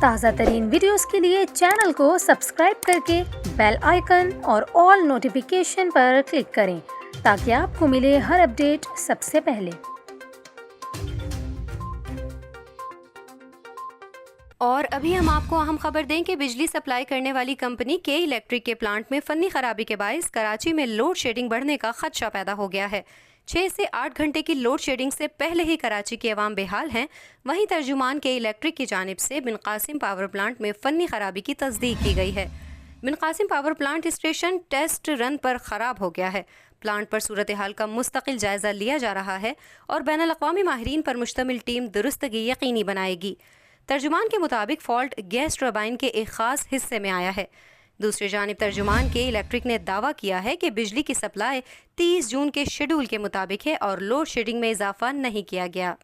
تازہ ترین ویڈیوز کے لیے چینل کو سبسکرائب کر کے بیل آئیکن اور آل نوٹیفیکیشن پر کلک کریں تاکہ آپ کو ملے ہر اپڈیٹ سب سے پہلے۔ اور ابھی ہم آپ کو اہم خبر دیں کہ بجلی سپلائی کرنے والی کمپنی کے الیکٹرک کے پلانٹ میں فنی خرابی کے باعث کراچی میں لوڈ شیڈنگ بڑھنے کا خدشہ پیدا ہو گیا ہے۔ 6 سے 8 گھنٹے کی لوڈ شیڈنگ سے پہلے ہی کراچی کے عوام بحال ہیں۔ وہیں ترجمان کے الیکٹرک کی جانب سے بن قاسم پاور پلانٹ میں فنی خرابی کی تصدیق کی گئی ہے۔ بن قاسم power plant station test run پر خراب ہو گیا ہے۔ پلانٹ پر صورتحال کا مستقل جائزہ لیا جا رہا ہے اور بین الاقوامی ماہرین پر مشتمل ٹیم درستگی یقینی بنائے گی۔ ترجمان کے مطابق فالٹ گیس ٹربائن کے ایک خاص حصے میں آیا ہے۔ دوسری جانب ترجمان کے الیکٹرک نے دعویٰ کیا ہے کہ بجلی کی سپلائی 30 جون کے شیڈول کے مطابق ہے اور لوڈ شیڈنگ میں اضافہ نہیں کیا گیا۔